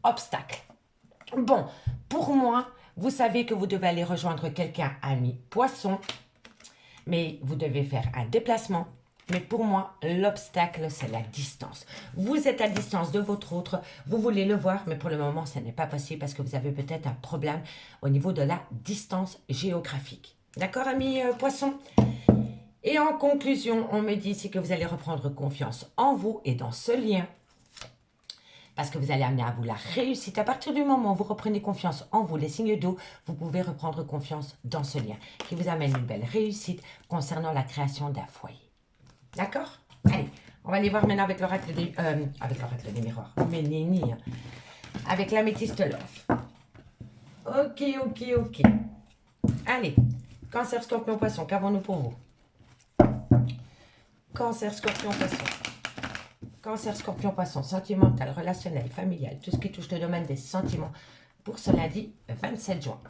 obstacle. Bon, pour moi... Vous savez que vous devez aller rejoindre quelqu'un, ami poisson, mais vous devez faire un déplacement Mais pour moi, l'obstacle, c'est la distance. Vous êtes à distance de votre autre, vous voulez le voir, mais pour le moment, ce n'est pas possible parce que vous avez peut-être un problème au niveau de la distance géographique. D'accord, amis poissons? Et en conclusion, on me dit ici que vous allez reprendre confiance en vous et dans ce lien parce que vous allez amener à vous la réussite. À partir du moment où vous reprenez confiance en vous, les signes d'eau, vous pouvez reprendre confiance dans ce lien qui vous amène une belle réussite concernant la création d'un foyer. D'accord? Allez, on va aller voir maintenant avec l'oracle des miroirs. Mais Nini, hein. Avec l'améthyste love. Ok, ok, ok. Allez, Cancer, Scorpion, Poisson, qu'avons-nous pour vous? Cancer, Scorpion, Poisson. Cancer, Scorpion, Poisson, sentimental, relationnel, familial, tout ce qui touche le domaine des sentiments pour ce lundi 27 juin.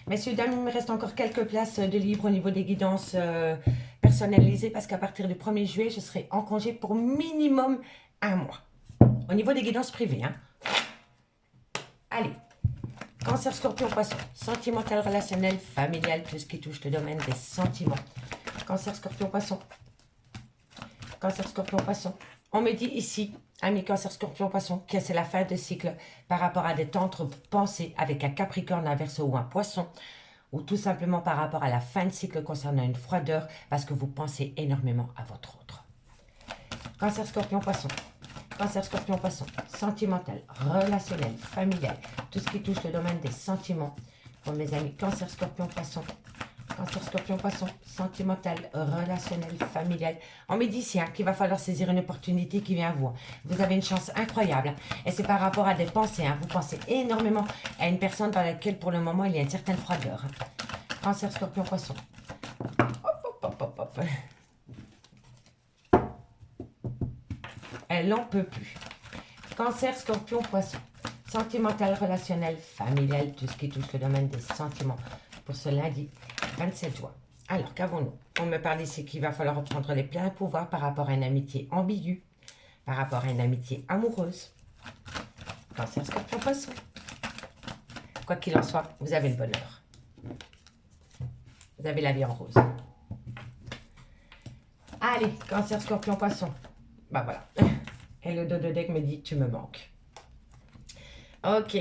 Messieurs, dames, il me reste encore quelques places de libre au niveau des guidances personnalisées parce qu'à partir du 1er juillet, je serai en congé pour minimum un mois. Au niveau des guidances privées, hein. Allez, Cancer, Scorpion, Poisson, sentimental, relationnel, familial, tout ce qui touche le domaine des sentiments. Cancer, Scorpion, Poisson. Cancer, Scorpion, Poisson. On me dit ici, amis Cancer, Scorpion, Poisson, que c'est la fin de cycle par rapport à des tendres pensées avec un Capricorne, un Verseau ou un Poisson, ou tout simplement par rapport à la fin de cycle concernant une froideur parce que vous pensez énormément à votre autre. Cancer, Scorpion, Poisson. Cancer, Scorpion, Poisson. Sentimental, relationnel, familial, tout ce qui touche le domaine des sentiments. Pour mes amis Cancer, Scorpion, Poisson. Cancer, Scorpion, Poisson, sentimental, relationnel, familial. On me dit ici qu'il va falloir saisir une opportunité qui vient à vous. Vous avez une chance incroyable. Et c'est par rapport à des pensées. Vous pensez énormément à une personne dans laquelle, pour le moment, il y a une certaine froideur. Cancer, Scorpion, Poisson. Hop, hop, hop, hop, hop. Elle n'en peut plus. Cancer, Scorpion, Poisson. Sentimental, relationnel, familial, tout ce qui touche le domaine des sentiments. Pour ce lundi 27 juin. Alors, qu'avons-nous? On me parle ici qu'il va falloir reprendre les pleins pouvoirs par rapport à une amitié ambiguë, par rapport à une amitié amoureuse. Cancer, Scorpion, Poisson. Quoi qu'il en soit, vous avez le bonheur. Vous avez la vie en rose. Allez, Cancer, Scorpion, Poisson. Bah voilà. Et le dos de deck me dit, tu me manques. Ok.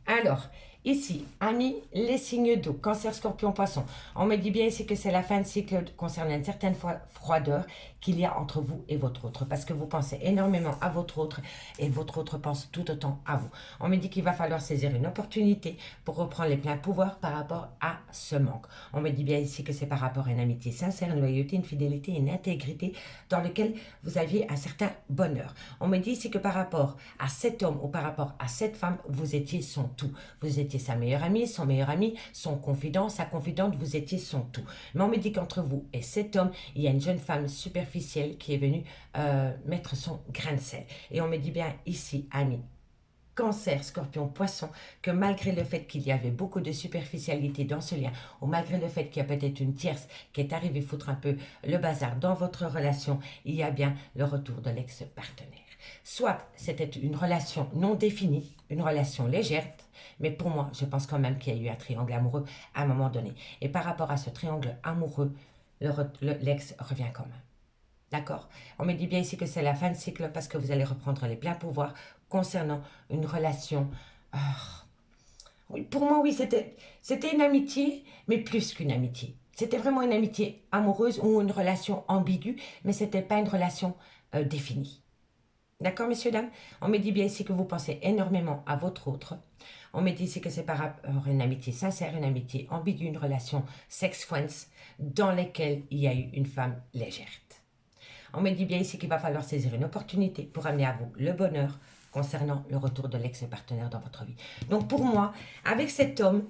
Alors, ici, amis, les signes d'eau, Cancer, Scorpion, Poisson. On me dit bien ici que c'est la fin de cycle concernant une certaine froideur qu'il y a entre vous et votre autre. Parce que vous pensez énormément à votre autre et votre autre pense tout autant à vous. On me dit qu'il va falloir saisir une opportunité pour reprendre les pleins pouvoirs par rapport à ce manque. On me dit bien ici que c'est par rapport à une amitié sincère, une loyauté, une fidélité, une intégrité dans lequel vous aviez un certain bonheur. On me dit ici que par rapport à cet homme ou par rapport à cette femme, vous étiez son tout. Vous étiez sa meilleure amie, son meilleur ami, son confident, sa confidente, vous étiez son tout. Mais on me dit qu'entre vous et cet homme, il y a une jeune femme superficielle qui est venue mettre son grain de sel. Et on me dit bien ici, amis, Cancer, Scorpion, Poisson, que malgré le fait qu'il y avait beaucoup de superficialité dans ce lien, ou malgré le fait qu'il y a peut-être une tierce qui est arrivée foutre un peu le bazar dans votre relation, il y a bien le retour de l'ex-partenaire. Soit c'était une relation non définie, une relation légère, mais pour moi, je pense quand même qu'il y a eu un triangle amoureux à un moment donné. Et par rapport à ce triangle amoureux, l'ex revient quand même. D'accord? On me dit bien ici que c'est la fin de cycle parce que vous allez reprendre les pleins pouvoirs concernant une relation. Oui, pour moi, oui, c'était une amitié, mais plus qu'une amitié. C'était vraiment une amitié amoureuse ou une relation ambiguë, mais ce n'était pas une relation définie. D'accord, messieurs, dames? On me dit bien ici que vous pensez énormément à votre autre. On me dit ici que c'est par rapport à une amitié sincère, une amitié ambiguë, une relation sex-friends dans laquelle il y a eu une femme légère. On me dit bien ici qu'il va falloir saisir une opportunité pour amener à vous le bonheur concernant le retour de l'ex-partenaire dans votre vie. Donc pour moi, avec cet homme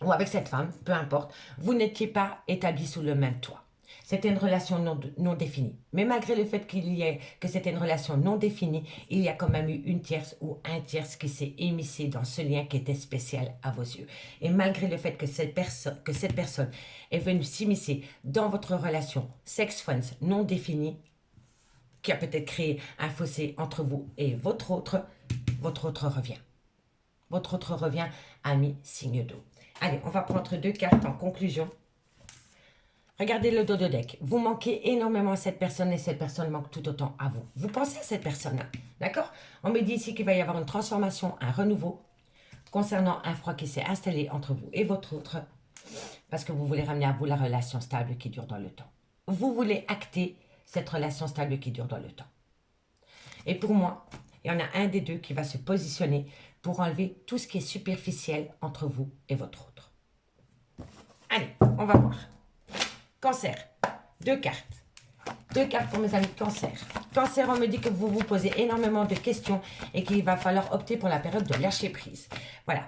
ou avec cette femme, peu importe, vous n'étiez pas établis sous le même toit. C'était une relation non définie. Mais malgré le fait que c'était une relation non définie, il y a quand même eu une tierce ou un tierce qui s'est émissé dans ce lien qui était spécial à vos yeux. Et malgré le fait que cette personne est venue s'immiscer dans votre relation sex-friends non définie, qui a peut-être créé un fossé entre vous et votre autre revient. Votre autre revient, ami signe d'eau. Allez, on va prendre 2 cartes en conclusion. Regardez le dos de deck. Vous manquez énormément à cette personne et cette personne manque tout autant à vous. Vous pensez à cette personne, d'accord? On me dit ici qu'il va y avoir une transformation, un renouveau concernant un froid qui s'est installé entre vous et votre autre parce que vous voulez ramener à vous la relation stable qui dure dans le temps. Vous voulez acter cette relation stable qui dure dans le temps. Et pour moi, il y en a un des deux qui va se positionner pour enlever tout ce qui est superficiel entre vous et votre autre. Allez, on va voir. Cancer, 2 cartes. 2 cartes pour mes amis Cancer. Cancer, on me dit que vous vous posez énormément de questions et qu'il va falloir opter pour la période de lâcher prise. Voilà.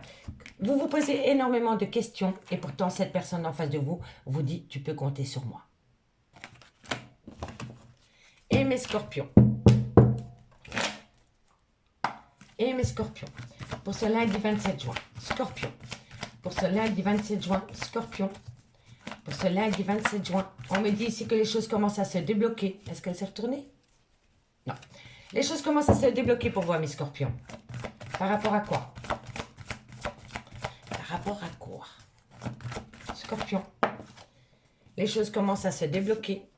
Vous vous posez énormément de questions et pourtant cette personne en face de vous vous dit « tu peux compter sur moi ». Et mes scorpions. Et mes scorpions. Pour ce lundi 27 juin, Scorpion. Pour ce lundi 27 juin, Scorpion. Pour ce lundi 27 juin, on me dit ici que les choses commencent à se débloquer. Est-ce qu'elle s'est retournée? Non. Les choses commencent à se débloquer pour vous, mes scorpions. Par rapport à quoi? Par rapport à quoi? Scorpion. Les choses commencent à se débloquer.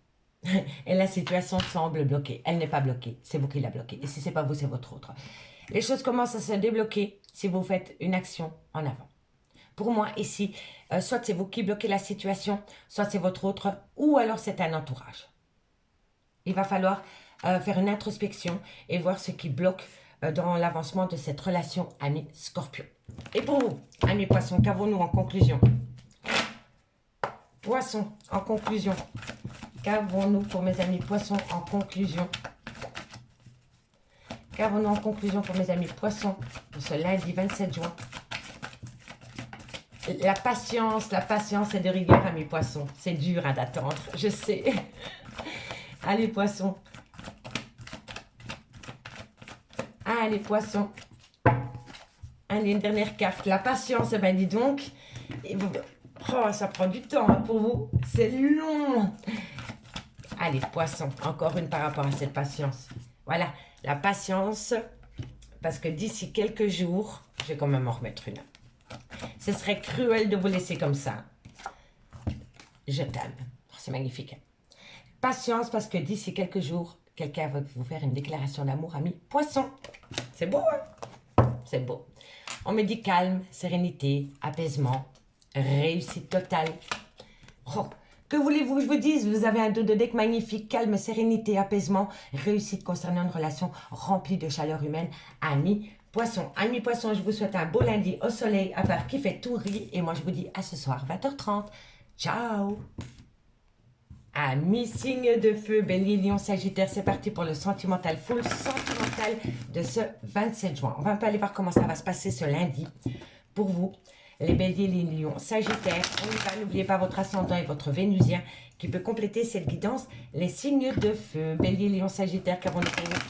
Et la situation semble bloquée. Elle n'est pas bloquée. C'est vous qui la bloquez. Et si ce n'est pas vous, c'est votre autre. Les choses commencent à se débloquer si vous faites une action en avant. Pour moi, ici, soit c'est vous qui bloquez la situation, soit c'est votre autre, ou alors c'est un entourage. Il va falloir faire une introspection et voir ce qui bloque dans l'avancement de cette relation ami Scorpion. Et pour vous, amis Poissons, qu'avons-nous en conclusion? Poissons, en conclusion. Qu'avons-nous pour mes amis Poissons en conclusion? Qu'avons-nous en conclusion pour mes amis Poissons pour ce lundi 27 juin? La patience est de rigueur, amis Poissons. C'est dur hein, d'attendre, je sais. Allez, Poissons. Allez, Poissons. Allez, une dernière carte. La patience, eh ben dis donc. Oh, ça prend du temps hein, pour vous. C'est long. Allez, Poissons. Encore une par rapport à cette patience. Voilà, la patience. Parce que d'ici quelques jours, je vais quand même en remettre une. Ce serait cruel de vous laisser comme ça. Je t'aime. Oh, c'est magnifique. Patience parce que d'ici quelques jours, quelqu'un va vous faire une déclaration d'amour, ami Poisson. C'est beau, hein? C'est beau. On me dit calme, sérénité, apaisement, réussite totale. Oh, que voulez-vous que je vous dise? Vous avez un dos de deck magnifique, calme, sérénité, apaisement, réussite concernant une relation remplie de chaleur humaine, ami Poisson. Amis Poisson, je vous souhaite un beau lundi au soleil, à part qui fait tout rire. Et moi, je vous dis à ce soir, 20h30. Ciao! Amis signe de feu, Bélier, Lion, Sagittaire, c'est parti pour le sentimental, full sentimental de ce 27 juin. On va un peu aller voir comment ça va se passer ce lundi pour vous. Les Béliers, les Lions, Sagittaire, on y va. N'oubliez pas votre ascendant et votre Vénusien qui peut compléter cette guidance. Les signes de feu, Bélier, Lion, Sagittaire, qu'avons-nous pour vous?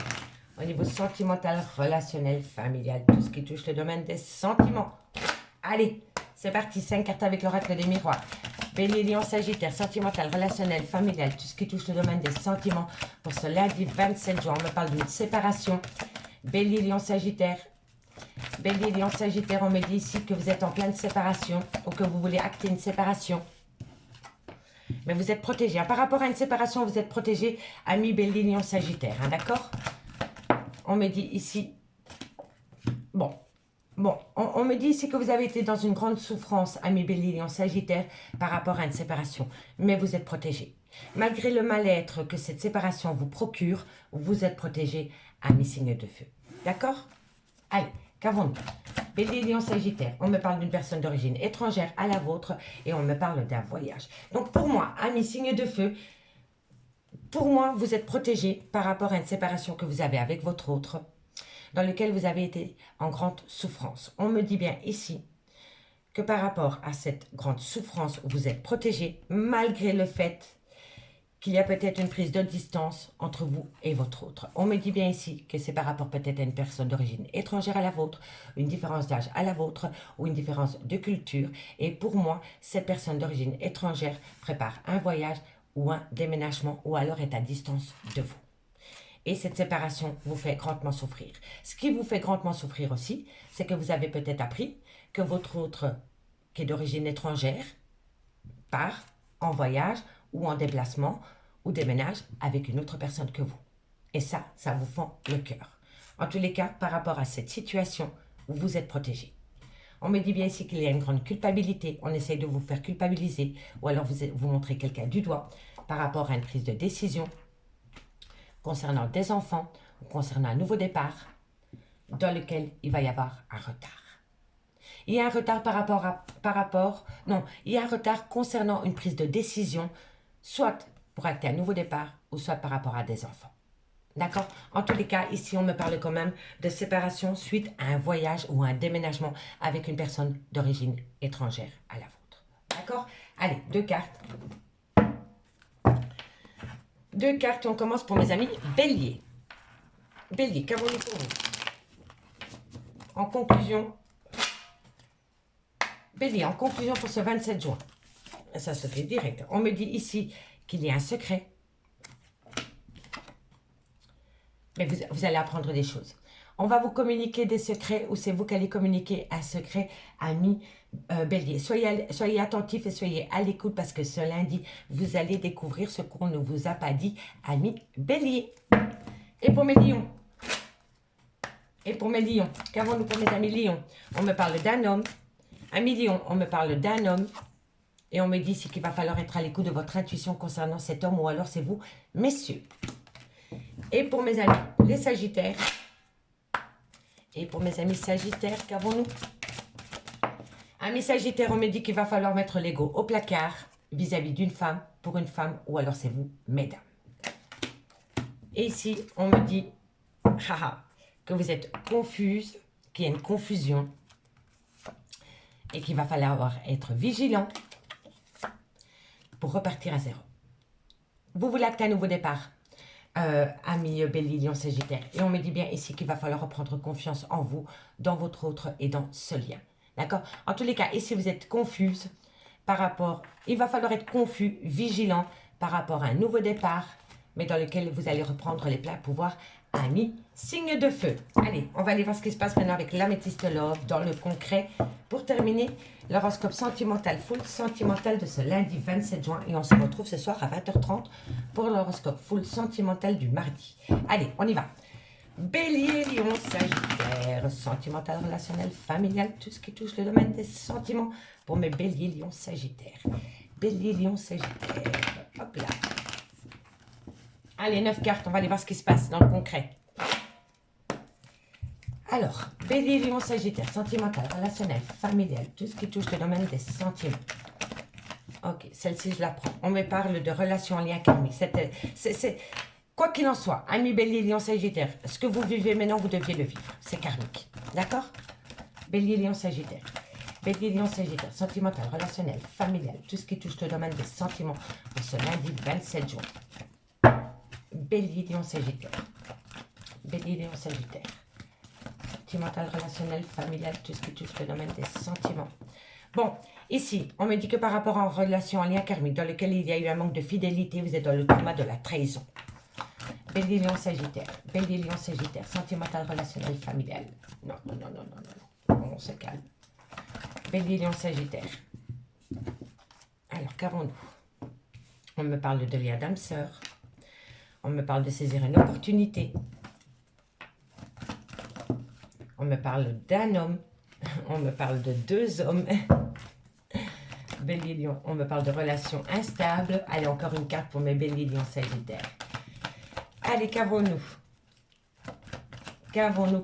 Au niveau sentimental, relationnel, familial, tout ce qui touche le domaine des sentiments. Allez, c'est parti, 5 cartes avec l'oracle des miroirs. Bélier, Lion, Sagittaire, sentimental, relationnel, familial, tout ce qui touche le domaine des sentiments. Pour ce lundi 27 juin, on me parle d'une séparation. Bélier, Lion, Sagittaire. Bélier, Lion, Sagittaire, on me dit ici que vous êtes en pleine séparation ou que vous voulez acter une séparation. Mais vous êtes protégé. Par rapport à une séparation, vous êtes protégé, ami Bélier, Lion, Sagittaire. Hein, d'accord? On me dit ici, on me dit ici que vous avez été dans une grande souffrance, ami Bélier, Lion, Sagittaire, par rapport à une séparation. Mais vous êtes protégé. Malgré le mal-être que cette séparation vous procure, vous êtes protégé, ami signe de feu. D'accord? Allez, qu'avons-nous? Bélier, Lion, Sagittaire, on me parle d'une personne d'origine étrangère à la vôtre et on me parle d'un voyage. Donc pour moi, ami signe de feu, pour moi, vous êtes protégé par rapport à une séparation que vous avez avec votre autre, dans lequel vous avez été en grande souffrance. On me dit bien ici que par rapport à cette grande souffrance, vous êtes protégé, malgré le fait qu'il y a peut-être une prise de distance entre vous et votre autre. On me dit bien ici que c'est par rapport peut-être à une personne d'origine étrangère à la vôtre, une différence d'âge à la vôtre ou une différence de culture. Et pour moi, cette personne d'origine étrangère prépare un voyage ou un déménagement ou alors est à distance de vous. Et cette séparation vous fait grandement souffrir. Ce qui vous fait grandement souffrir aussi, c'est que vous avez peut-être appris que votre autre qui est d'origine étrangère part en voyage ou en déplacement ou déménage avec une autre personne que vous. Et ça vous fend le cœur. En tous les cas, par rapport à cette situation, vous êtes protégé. On me dit bien ici qu'il y a une grande culpabilité. On essaye de vous faire culpabiliser ou alors vous montrez quelqu'un du doigt par rapport à une prise de décision concernant des enfants ou concernant un nouveau départ dans lequel il va y avoir un retard. Il y a un retard il y a un retard concernant une prise de décision, soit pour acter un nouveau départ ou soit par rapport à des enfants. D'accord? En tous les cas, ici, on me parle quand même de séparation suite à un voyage ou un déménagement avec une personne d'origine étrangère à la vôtre. D'accord? Allez, 2 cartes. 2 cartes, on commence pour mes amis Bélier. Bélier, qu'avons-nous pour vous? En conclusion, Bélier, en conclusion pour ce 27 juin. Ça se fait direct. On me dit ici qu'il y a un secret. Mais vous allez apprendre des choses. On va vous communiquer des secrets ou c'est vous qui allez communiquer un secret, ami Bélier. Soyez attentifs et soyez à l'écoute parce que ce lundi, vous allez découvrir ce qu'on ne vous a pas dit, ami Bélier. Et pour mes lions, qu'avons-nous pour mes amis lions? On me parle d'un homme. Ami lion, on me parle d'un homme. Et on me dit ici qu'il va falloir être à l'écoute de votre intuition concernant cet homme ou alors c'est vous, messieurs. Et pour mes amis, les sagittaires. Et pour mes amis sagittaires, qu'avons-nous? Amis sagittaires, on me dit qu'il va falloir mettre l'ego au placard vis-à-vis d'une femme, pour une femme, ou alors c'est vous, mesdames. Et ici, on me dit que vous êtes confuse, qu'il y a une confusion et qu'il va falloir être vigilant pour repartir à zéro. Vous voulez acter un nouveau départ, amis Bélier, Lion, Sagittaire. Et on me dit bien ici qu'il va falloir reprendre confiance en vous, dans votre autre et dans ce lien. D'accord? En tous les cas, ici vous êtes confuse par rapport... Il va falloir être confus, vigilant par rapport à un nouveau départ, mais dans lequel vous allez reprendre les pleins pouvoirs, amis, signe de feu. Allez, on va aller voir ce qui se passe maintenant avec l'améthyste love dans le concret. Pour terminer, l'horoscope sentimental, full sentimental de ce lundi 27 juin. Et on se retrouve ce soir à 20h30 pour l'horoscope full sentimental du mardi. Allez, on y va. Bélier, Lion, Sagittaire, sentimental, relationnel, familial, tout ce qui touche le domaine des sentiments pour mes Bélier, Lion, Sagittaire. Bélier, Lion, Sagittaire. Hop là. Allez, 9 cartes, on va aller voir ce qui se passe dans le concret. Alors, Bélier, Lion, Sagittaire, sentimental, relationnel, familial, tout ce qui touche le domaine des sentiments. Ok, celle-ci, je la prends. On me parle de relations en lien karmique. Quoi qu'il en soit, amis Bélier, Lion, Sagittaire, ce que vous vivez maintenant, vous deviez le vivre. C'est karmique. D'accord? Bélier, Lion, Sagittaire. Bélier, Lion, Sagittaire, sentimental, relationnel, familial, tout ce qui touche le domaine des sentiments pour ce lundi 27 juin. Bélier, Lion, Sagittaire. Bélier, Lion, Sagittaire. Sentimental, relationnel, familial, tout ce qui touche le domaine des sentiments. Bon, ici, on me dit que par rapport à une relation en lien karmique dans lequel il y a eu un manque de fidélité, vous êtes dans le trauma de la trahison. Bélier, Lion, Sagittaire. Bélier, Lion, Sagittaire. Sentimental, relationnel, familial. Non, non, non, non, non, non, non. On se calme. Bélier, Lion, Sagittaire. Alors, qu'avons-nous? On me parle de lien d'âme sœur. On me parle de saisir une opportunité. On me parle d'un homme. On me parle de 2 hommes. Bélier, Lion. On me parle de relations instables. Allez, encore une carte pour mes Bélier, Lion, Sagittaire. Allez, qu'avons-nous? Qu'avons-nous?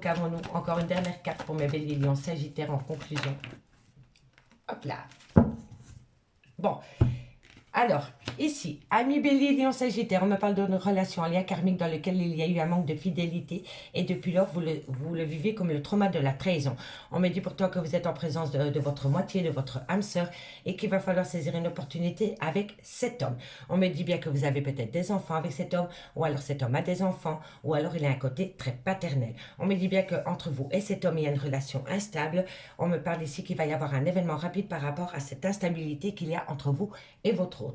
Encore une dernière carte pour mes Bélier, Lion, Sagittaire en conclusion. Hop là. Bon. Alors, ici, amis Bélier, Lion, Sagittaire, on me parle d'une relation en lien karmique dans lequel il y a eu un manque de fidélité et depuis lors, vous le vivez comme le trauma de la trahison. On me dit pourtant que vous êtes en présence de votre moitié, de votre âme sœur et qu'il va falloir saisir une opportunité avec cet homme. On me dit bien que vous avez peut-être des enfants avec cet homme ou alors cet homme a des enfants ou alors il a un côté très paternel. On me dit bien qu'entre vous et cet homme, il y a une relation instable. On me parle ici qu'il va y avoir un événement rapide par rapport à cette instabilité qu'il y a entre vous et votre autre.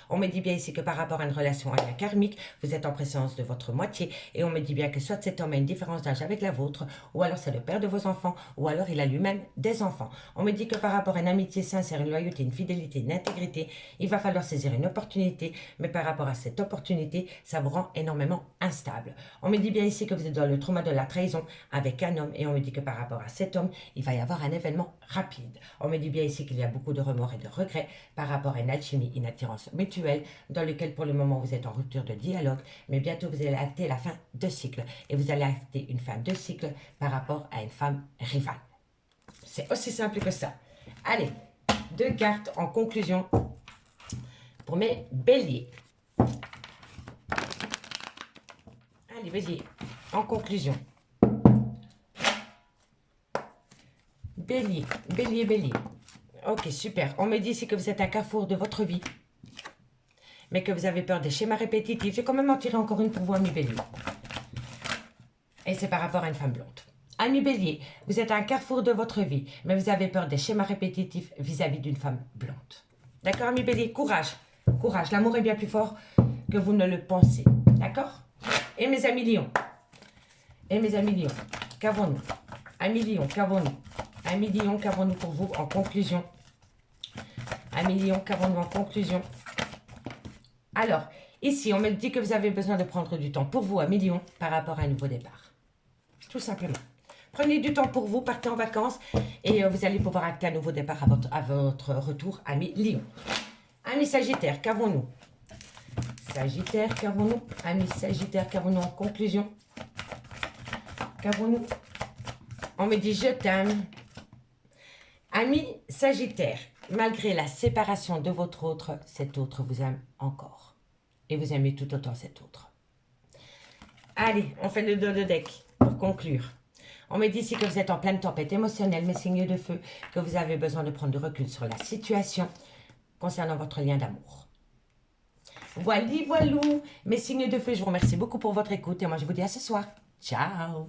On On me dit bien ici que par rapport à une relation à lien karmique, vous êtes en présence de votre moitié. Et on me dit bien que soit cet homme a une différence d'âge avec la vôtre, ou alors c'est le père de vos enfants, ou alors il a lui-même des enfants. On me dit que par rapport à une amitié sincère, une loyauté, une fidélité, une intégrité, il va falloir saisir une opportunité. Mais par rapport à cette opportunité, ça vous rend énormément instable. On me dit bien ici que vous êtes dans le trauma de la trahison avec un homme. Et on me dit que par rapport à cet homme, il va y avoir un événement rapide. On me dit bien ici qu'il y a beaucoup de remords et de regrets par rapport à une alchimie, une attirance mutuelle dans lequel pour le moment vous êtes en rupture de dialogue, mais bientôt vous allez acter la fin de cycle et vous allez acter une fin de cycle par rapport à une femme rivale. C'est aussi simple que ça. Allez, 2 cartes en conclusion pour mes béliers. Allez, bélier, en conclusion. Bélier, bélier, bélier. Ok, super. On me dit ici que vous êtes à un carrefour de votre vie, mais que vous avez peur des schémas répétitifs. J'ai quand même en tiré encore une pour vous, ami bélier. Et c'est par rapport à une femme blonde. Ami bélier, vous êtes à un carrefour de votre vie, mais vous avez peur des schémas répétitifs vis-à-vis d'une femme blonde. D'accord, ami bélier? Courage. Courage. L'amour est bien plus fort que vous ne le pensez. D'accord? Et mes amis lions. Et mes amis lions. Qu'avons-nous? Amis lions, qu'avons-nous? Amis lions, qu'avons-nous pour vous en conclusion? Amis lions, qu'avons-nous en conclusion? Alors, ici, on me dit que vous avez besoin de prendre du temps pour vous, amis lions, par rapport à un nouveau départ. Tout simplement. Prenez du temps pour vous, partez en vacances et vous allez pouvoir acter un nouveau départ à votre retour, amis lions. Amis sagittaires, qu'avons-nous? Sagittaire, qu'avons-nous? Amis sagittaires, qu'avons-nous en conclusion? Qu'avons-nous? On me dit je t'aime. Amis sagittaire, malgré la séparation de votre autre, cet autre vous aime encore. Et vous aimez tout autant cet autre. Allez, on fait le dos de deck pour conclure. On me dit ici que vous êtes en pleine tempête émotionnelle, mes signes de feu, que vous avez besoin de prendre du recul sur la situation concernant votre lien d'amour. Voilà, voilou, mes signes de feu, je vous remercie beaucoup pour votre écoute et moi je vous dis à ce soir. Ciao!